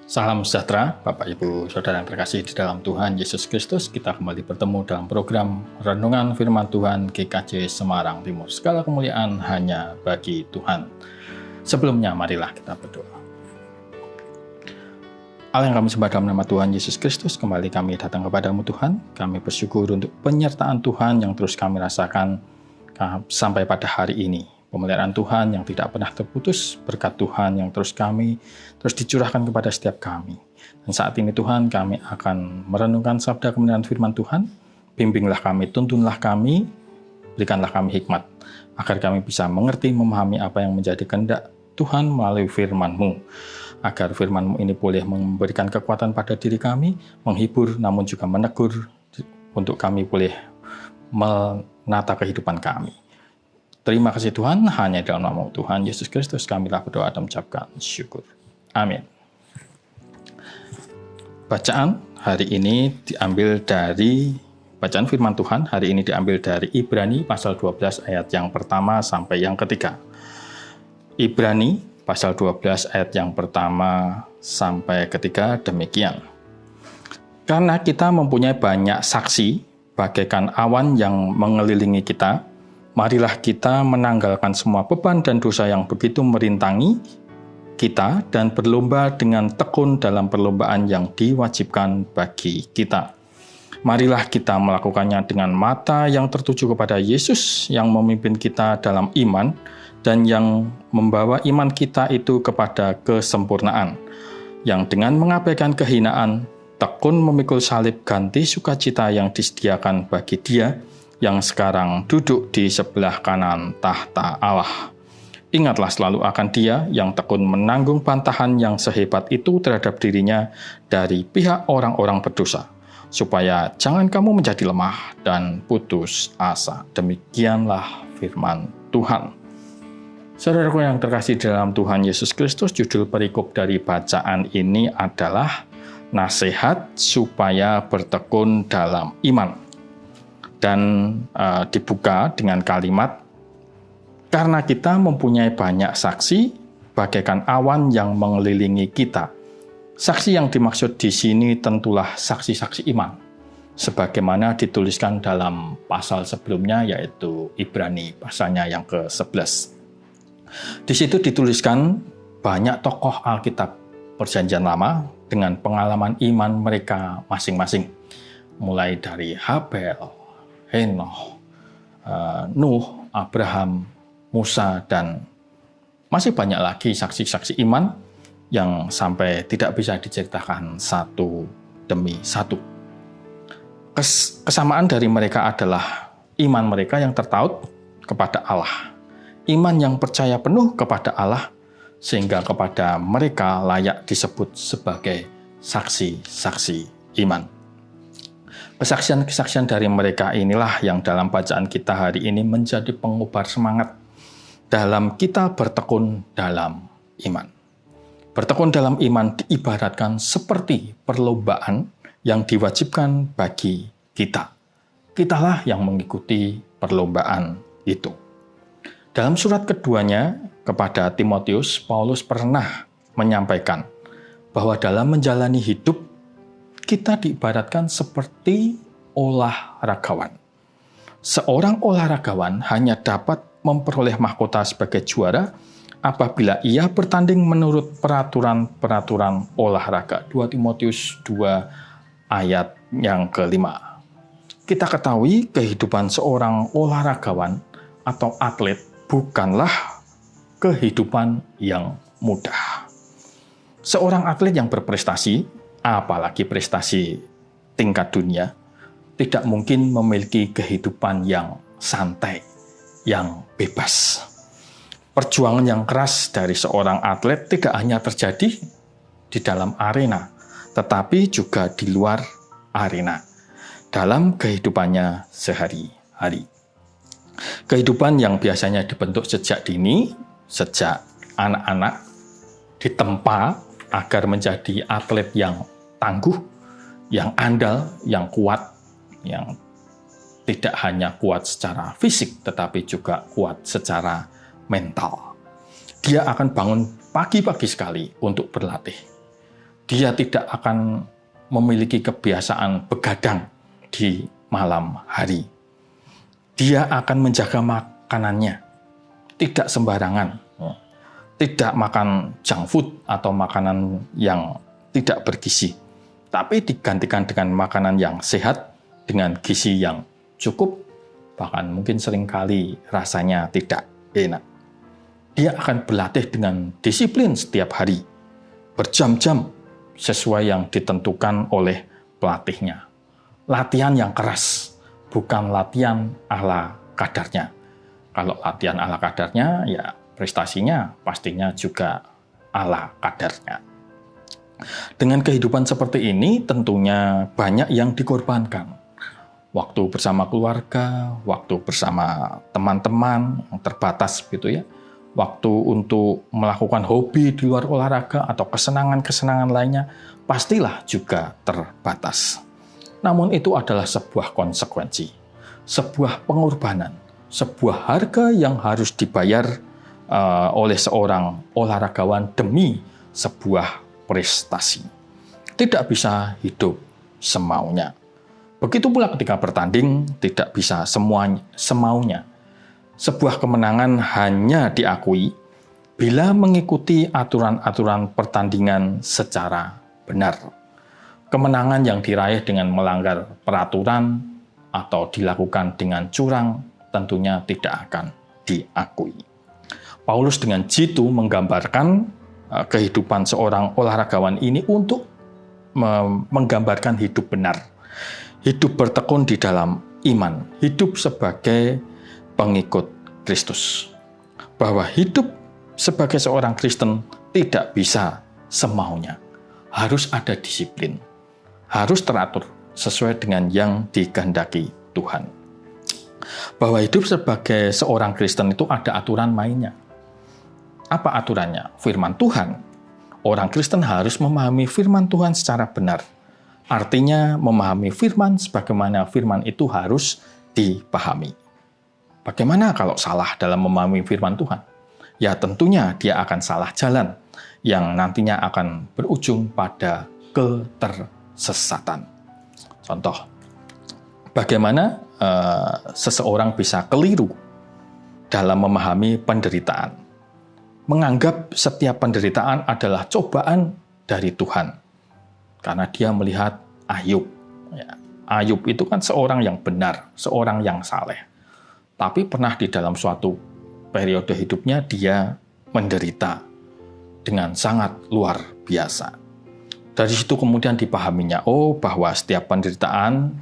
Salam sejahtera, Bapak Ibu Saudara yang terkasih di dalam Tuhan Yesus Kristus. Kita kembali bertemu dalam program Renungan Firman Tuhan GKJ Semarang Timur. Segala kemuliaan hanya bagi Tuhan. Sebelumnya marilah kita berdoa. Allah yang kami sembah dalam nama Tuhan Yesus Kristus, kembali kami datang kepadamu Tuhan. Kami bersyukur untuk penyertaan Tuhan yang terus kami rasakan sampai pada hari ini. Pemeliharaan Tuhan yang tidak pernah terputus, berkat Tuhan yang terus dicurahkan kepada setiap kami. Dan saat ini Tuhan, kami akan merenungkan sabda kebenaran firman Tuhan. Bimbinglah kami, tuntunlah kami, berikanlah kami hikmat, agar kami bisa mengerti, memahami apa yang menjadi kehendak Tuhan melalui firman-Mu. Agar firman-Mu ini boleh memberikan kekuatan pada diri kami, menghibur namun juga menegur, untuk kami boleh menata kehidupan kami. Terima kasih Tuhan, hanya dalam nama Tuhan Yesus Kristus kamilah berdoa dan mengucapkan syukur. Amin. Bacaan firman Tuhan hari ini diambil dari Ibrani pasal 12 ayat yang pertama sampai yang ketiga. Ibrani pasal 12 ayat yang pertama sampai ketiga demikian. Karena kita mempunyai banyak saksi bagaikan awan yang mengelilingi kita, marilah kita menanggalkan semua beban dan dosa yang begitu merintangi kita dan berlomba dengan tekun dalam perlombaan yang diwajibkan bagi kita. Marilah kita melakukannya dengan mata yang tertuju kepada Yesus yang memimpin kita dalam iman dan yang membawa iman kita itu kepada kesempurnaan, yang dengan mengabaikan kehinaan, tekun memikul salib ganti sukacita yang disediakan bagi Dia yang sekarang duduk di sebelah kanan tahta Allah. Ingatlah selalu akan Dia yang tekun menanggung bantahan yang sehebat itu terhadap dirinya dari pihak orang-orang berdosa, supaya jangan kamu menjadi lemah dan putus asa. Demikianlah firman Tuhan. Saudaraku yang terkasih dalam Tuhan Yesus Kristus, judul perikop dari bacaan ini adalah nasihat supaya bertekun dalam iman. Dan dibuka dengan kalimat, karena kita mempunyai banyak saksi bagaikan awan yang mengelilingi kita. Saksi yang dimaksud di sini tentulah saksi-saksi iman, sebagaimana dituliskan dalam pasal sebelumnya, yaitu Ibrani pasalnya yang ke-11. Di situ dituliskan banyak tokoh Alkitab Perjanjian Lama dengan pengalaman iman mereka masing-masing, mulai dari Habel, Henoh, Nuh, Abraham, Musa, dan masih banyak lagi saksi-saksi iman yang sampai tidak bisa diceritakan satu demi satu. Kesamaan dari mereka adalah iman mereka yang tertaut kepada Allah, iman yang percaya penuh kepada Allah, sehingga kepada mereka layak disebut sebagai saksi-saksi iman. Kesaksian-kesaksian dari mereka inilah yang dalam bacaan kita hari ini menjadi pengubar semangat dalam kita bertekun dalam iman. Bertekun dalam iman diibaratkan seperti perlombaan yang diwajibkan bagi kita. Kitalah yang mengikuti perlombaan itu. Dalam surat keduanya kepada Timotius, Paulus pernah menyampaikan bahwa dalam menjalani hidup kita diibaratkan seperti olahragawan. Seorang olahragawan hanya dapat memperoleh mahkota sebagai juara apabila ia bertanding menurut peraturan-peraturan olahraga. 2 Timotius 2 ayat yang ke-5. Kita ketahui kehidupan seorang olahragawan atau atlet bukanlah kehidupan yang mudah. Seorang atlet yang berprestasi, apalagi prestasi tingkat dunia, tidak mungkin memiliki kehidupan yang santai, yang bebas. Perjuangan yang keras dari seorang atlet tidak hanya terjadi di dalam arena, tetapi juga di luar arena, dalam kehidupannya sehari-hari. Kehidupan yang biasanya dibentuk sejak dini, sejak anak-anak, ditempa agar menjadi atlet yang tangguh, yang andal, yang kuat, yang tidak hanya kuat secara fisik, tetapi juga kuat secara mental. Dia akan bangun pagi-pagi sekali untuk berlatih. Dia tidak akan memiliki kebiasaan begadang di malam hari. Dia akan menjaga makanannya, tidak sembarangan, tidak makan junk food atau makanan yang tidak bergizi, tapi digantikan dengan makanan yang sehat, dengan gizi yang cukup, bahkan mungkin seringkali rasanya tidak enak. Dia akan berlatih dengan disiplin setiap hari, berjam-jam sesuai yang ditentukan oleh pelatihnya. Latihan yang keras, bukan latihan ala kadarnya. Kalau latihan ala kadarnya, ya prestasinya pastinya juga ala kadarnya. Dengan kehidupan seperti ini, tentunya banyak yang dikorbankan. Waktu bersama keluarga, waktu bersama teman-teman yang terbatas gitu ya. Waktu untuk melakukan hobi di luar olahraga atau kesenangan-kesenangan lainnya pastilah juga terbatas. Namun itu adalah sebuah konsekuensi, sebuah pengorbanan, sebuah harga yang harus dibayar oleh seorang olahragawan demi sebuah prestasi. Tidak bisa hidup semaunya. Begitu pula ketika bertanding, tidak bisa semaunya. Sebuah kemenangan hanya diakui bila mengikuti aturan-aturan pertandingan secara benar. Kemenangan yang diraih dengan melanggar peraturan atau dilakukan dengan curang tentunya tidak akan diakui. Paulus dengan jitu menggambarkan kehidupan seorang olahragawan ini untuk menggambarkan hidup benar. Hidup bertekun di dalam iman, hidup sebagai pengikut Kristus. Bahwa hidup sebagai seorang Kristen tidak bisa semaunya. Harus ada disiplin, harus teratur sesuai dengan yang dikehendaki Tuhan. Bahwa hidup sebagai seorang Kristen itu ada aturan mainnya. Apa aturannya? Firman Tuhan. Orang Kristen harus memahami firman Tuhan secara benar. Artinya memahami firman sebagaimana firman itu harus dipahami. Bagaimana kalau salah dalam memahami firman Tuhan? Ya tentunya dia akan salah jalan yang nantinya akan berujung pada ketersesatan. Contoh, bagaimana seseorang bisa keliru dalam memahami penderitaan. Menganggap setiap penderitaan adalah cobaan dari Tuhan. Karena dia melihat Ayub. Ya, Ayub itu kan seorang yang benar, seorang yang saleh. Tapi pernah di dalam suatu periode hidupnya dia menderita dengan sangat luar biasa. Dari situ kemudian dipahaminya, bahwa setiap penderitaan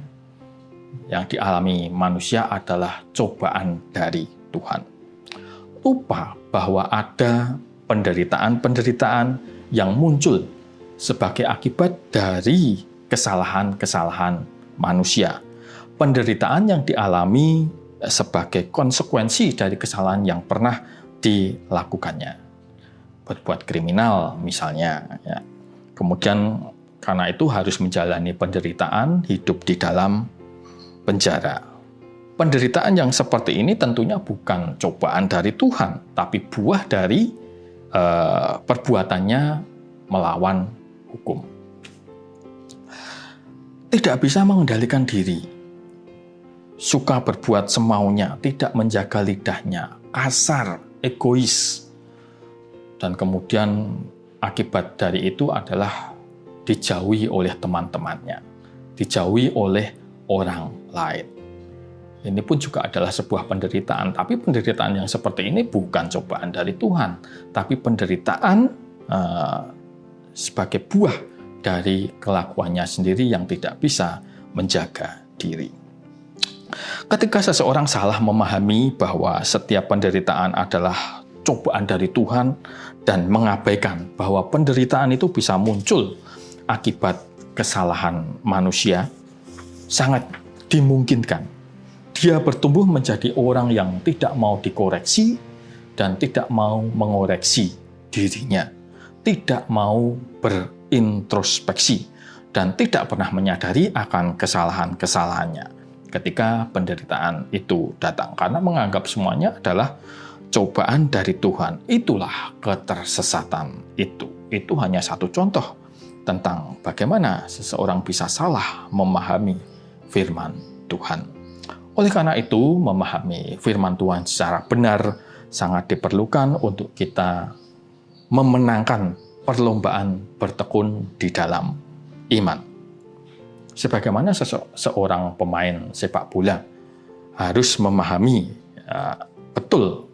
yang dialami manusia adalah cobaan dari Tuhan. Lupa bahwa ada penderitaan-penderitaan yang muncul sebagai akibat dari kesalahan-kesalahan manusia. Penderitaan yang dialami sebagai konsekuensi dari kesalahan yang pernah dilakukannya. Berbuat kriminal misalnya. Ya. Kemudian karena itu harus menjalani penderitaan, hidup di dalam penjara. Penderitaan yang seperti ini tentunya bukan cobaan dari Tuhan, tapi buah dari perbuatannya melawan hukum. Tidak bisa mengendalikan diri, suka berbuat semaunya, tidak menjaga lidahnya, kasar, egois, dan kemudian akibat dari itu adalah dijauhi oleh teman-temannya, dijauhi oleh orang lain. Ini pun juga adalah sebuah penderitaan, tapi penderitaan yang seperti ini bukan cobaan dari Tuhan, tapi penderitaan sebagai buah dari kelakuannya sendiri yang tidak bisa menjaga diri. Ketika seseorang salah memahami bahwa setiap penderitaan adalah cobaan dari Tuhan dan mengabaikan bahwa penderitaan itu bisa muncul akibat kesalahan manusia, sangat dimungkinkan dia bertumbuh menjadi orang yang tidak mau dikoreksi dan tidak mau mengoreksi dirinya, tidak mau berintrospeksi, dan tidak pernah menyadari akan kesalahan-kesalahannya ketika penderitaan itu datang. Karena menganggap semuanya adalah cobaan dari Tuhan. Itulah ketersesatan itu. Itu hanya satu contoh. tentang bagaimana seseorang bisa salah memahami firman Tuhan. Oleh karena itu, memahami firman Tuhan secara benar sangat diperlukan untuk kita memenangkan perlombaan bertekun di dalam iman. Sebagaimana seorang pemain sepak bola harus memahami betul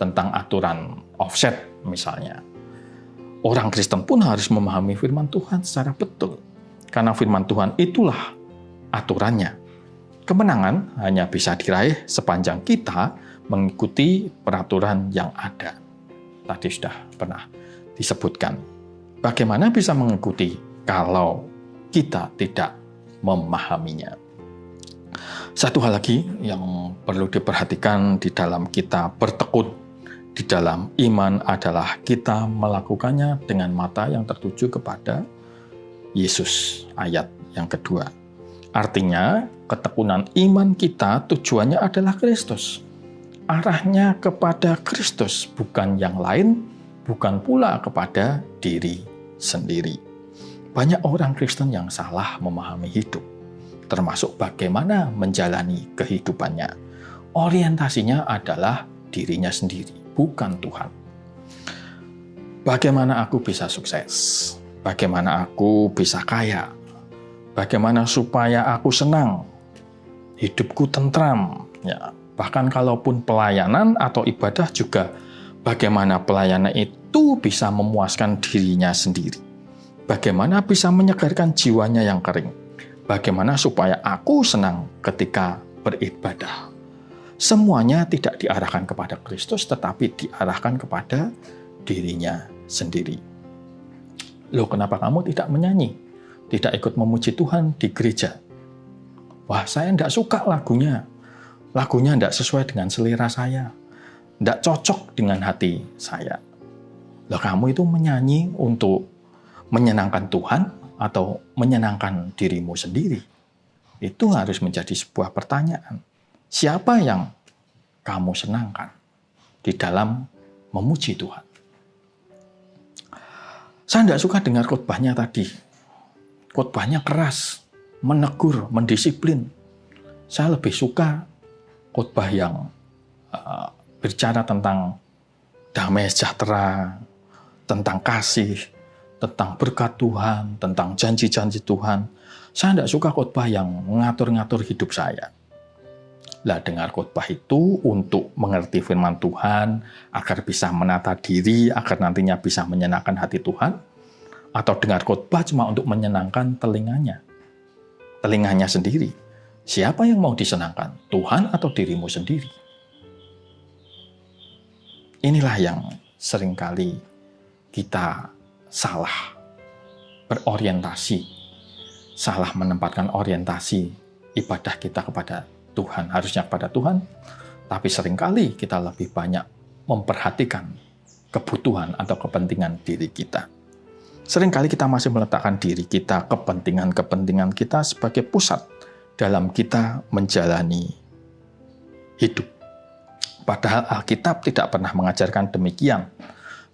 tentang aturan offside misalnya. Orang Kristen pun harus memahami firman Tuhan secara betul. Karena firman Tuhan itulah aturannya. Kemenangan hanya bisa diraih sepanjang kita mengikuti peraturan yang ada. Tadi sudah pernah disebutkan. Bagaimana bisa mengikuti kalau kita tidak memahaminya? Satu hal lagi yang perlu diperhatikan di dalam kita bertekun di dalam iman adalah kita melakukannya dengan mata yang tertuju kepada Yesus, ayat yang kedua. Artinya, ketekunan iman kita tujuannya adalah Kristus. Arahnya kepada Kristus, bukan yang lain, bukan pula kepada diri sendiri. Banyak orang Kristen yang salah memahami hidup, termasuk bagaimana menjalani kehidupannya. Orientasinya adalah dirinya sendiri, bukan Tuhan. Bagaimana aku bisa sukses? Bagaimana aku bisa kaya? Bagaimana supaya aku senang? Hidupku tentram. Ya, bahkan kalaupun pelayanan atau ibadah juga, bagaimana pelayanan itu bisa memuaskan dirinya sendiri? Bagaimana bisa menyegarkan jiwanya yang kering? Bagaimana supaya aku senang ketika beribadah? Semuanya tidak diarahkan kepada Kristus, tetapi diarahkan kepada dirinya sendiri. Loh, kenapa kamu tidak menyanyi? Tidak ikut memuji Tuhan di gereja? Wah, saya tidak suka lagunya. Lagunya tidak sesuai dengan selera saya. Tidak cocok dengan hati saya. Loh, kamu itu menyanyi untuk menyenangkan Tuhan atau menyenangkan dirimu sendiri? Itu harus menjadi sebuah pertanyaan. Siapa yang kamu senangkan di dalam memuji Tuhan? Saya tidak suka dengar khotbahnya tadi. Khotbahnya keras, menegur, mendisiplin. Saya lebih suka khotbah yang bicara tentang damai sejahtera, tentang kasih, tentang berkat Tuhan, tentang janji-janji Tuhan. Saya tidak suka khotbah yang mengatur-ngatur hidup saya. Lah, dengar khotbah itu untuk mengerti firman Tuhan, agar bisa menata diri, agar nantinya bisa menyenangkan hati Tuhan, atau dengar khotbah cuma untuk menyenangkan telinganya sendiri. Siapa yang mau disenangkan? Tuhan atau dirimu sendiri? Inilah yang seringkali kita salah berorientasi, salah menempatkan orientasi ibadah kita kepada Tuhan. Harusnya kepada Tuhan, tapi seringkali kita lebih banyak memperhatikan kebutuhan atau kepentingan diri kita. Seringkali kita masih meletakkan diri kita, kepentingan-kepentingan kita sebagai pusat dalam kita menjalani hidup. Padahal Alkitab tidak pernah mengajarkan demikian.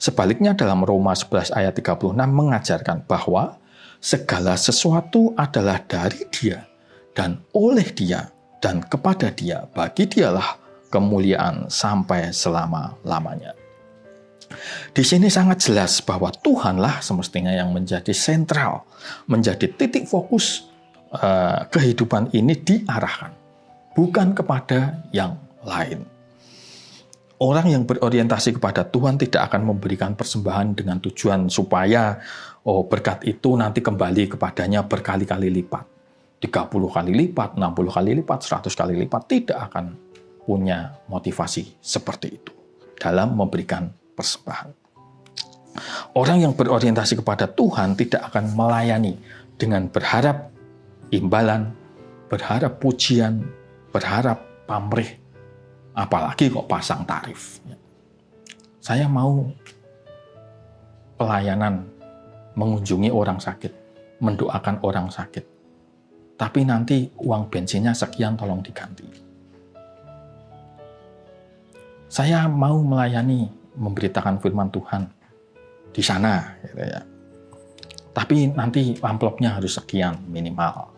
Sebaliknya dalam Roma 11 ayat 36 mengajarkan bahwa segala sesuatu adalah dari Dia dan oleh Dia dan kepada Dia. Bagi Dialah kemuliaan sampai selama-lamanya. Di sini sangat jelas bahwa Tuhanlah semestinya yang menjadi sentral, menjadi titik fokus kehidupan ini diarahkan, bukan kepada yang lain. Orang yang berorientasi kepada Tuhan tidak akan memberikan persembahan dengan tujuan supaya berkat itu nanti kembali kepadanya berkali-kali lipat. 30 kali lipat, 60 kali lipat, 100 kali lipat. Tidak akan punya motivasi seperti itu dalam memberikan persembahan. Orang yang berorientasi kepada Tuhan tidak akan melayani dengan berharap imbalan, berharap pujian, berharap pamrih, apalagi kok pasang tarif. Saya mau pelayanan, mengunjungi orang sakit, mendoakan orang sakit, tapi nanti uang bensinnya sekian, tolong diganti. Saya mau melayani, memberitakan firman Tuhan di sana, gitu ya. Tapi nanti amplopnya harus sekian minimal.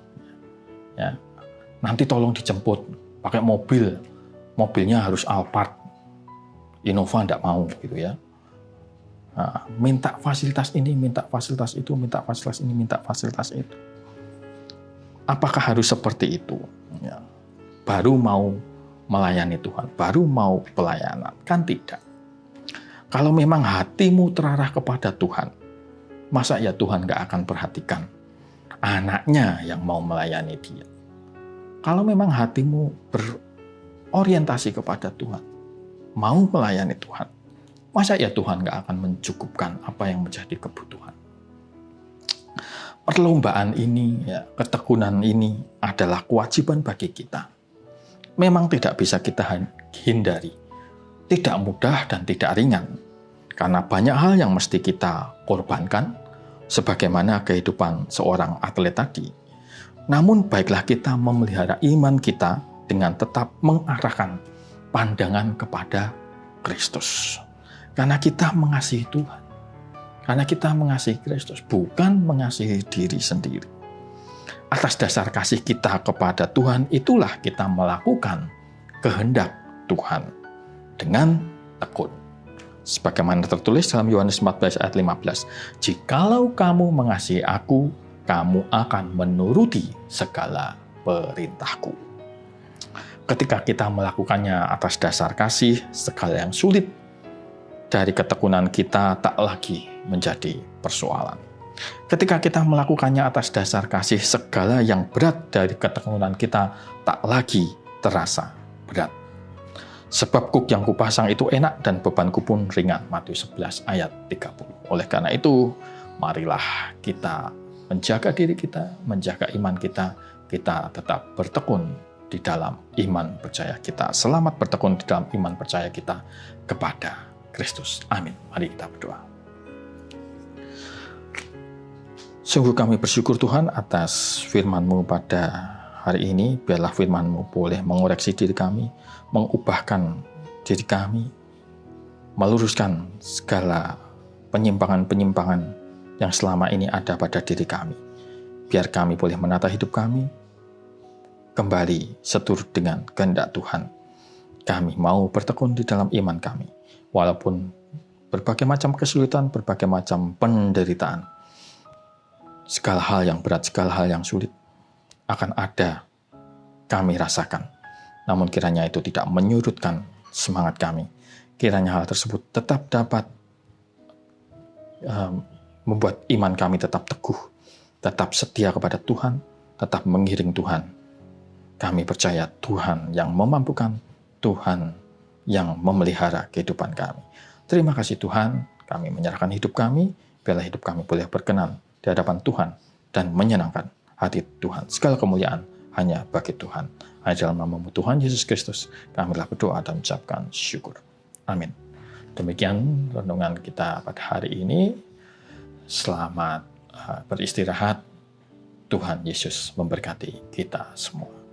Ya. Nanti tolong dijemput pakai mobil. Mobilnya harus Alphard. Innova enggak mau gitu ya. Nah, minta fasilitas ini, minta fasilitas itu, minta fasilitas ini, minta fasilitas itu. Apakah harus seperti itu? Ya. Baru mau melayani Tuhan, baru mau pelayanan. Kan tidak. Kalau memang hatimu terarah kepada Tuhan, masa ya Tuhan gak akan perhatikan anaknya yang mau melayani dia? Kalau memang hatimu berorientasi kepada Tuhan, mau melayani Tuhan, masa ya Tuhan gak akan mencukupkan apa yang menjadi kebutuhan? Perlombaan ini, ya, ketekunan ini adalah kewajiban bagi kita. Memang tidak bisa kita hindari. Tidak mudah dan tidak ringan. Karena banyak hal yang mesti kita korbankan, sebagaimana kehidupan seorang atlet tadi. Namun baiklah kita memelihara iman kita dengan tetap mengarahkan pandangan kepada Kristus. Karena kita mengasihi Tuhan. Karena kita mengasihi Kristus, bukan mengasihi diri sendiri. Atas dasar kasih kita kepada Tuhan, itulah kita melakukan kehendak Tuhan dengan tekun. Sebagaimana tertulis dalam Yohanes 14 ayat 15, "Jikalau kamu mengasihi aku, kamu akan menuruti segala perintahku." Ketika kita melakukannya atas dasar kasih, segala yang sulit dari ketekunan kita tak lagi menjadi persoalan. Ketika kita melakukannya atas dasar kasih, segala yang berat dari ketekunan kita tak lagi terasa berat. Sebab kuk yang kupasang itu enak dan bebanku pun ringan. Matius 11 ayat 30. Oleh karena itu, marilah kita menjaga diri kita, menjaga iman kita, kita tetap bertekun di dalam iman percaya kita. Selamat bertekun di dalam iman percaya kita kepada Kristus. Amin. Mari kita berdoa. Sungguh kami bersyukur Tuhan atas firman-Mu pada hari ini. Biarlah firman-Mu boleh mengoreksi diri kami, mengubahkan diri kami, meluruskan segala penyimpangan-penyimpangan yang selama ini ada pada diri kami. Biar kami boleh menata hidup kami kembali seturut dengan kehendak Tuhan. Kami mau bertekun di dalam iman kami, walaupun berbagai macam kesulitan, berbagai macam penderitaan, segala hal yang berat, segala hal yang sulit akan ada kami rasakan. Namun kiranya itu tidak menyurutkan semangat kami. Kiranya hal tersebut tetap dapat membuat iman kami tetap teguh, tetap setia kepada Tuhan, tetap mengiring Tuhan. Kami percaya Tuhan yang memampukan, Tuhan yang memelihara kehidupan kami. Terima kasih Tuhan, kami menyerahkan hidup kami, biarlah hidup kami boleh berkenan di hadapan Tuhan dan menyenangkan hati Tuhan. Segala kemuliaan hanya bagi Tuhan. Hanya dalam nama Tuhan Yesus Kristus kami telah berdoa dan mengucapkan syukur. Amin. Demikian renungan kita pada hari ini. Selamat beristirahat. Tuhan Yesus memberkati kita semua.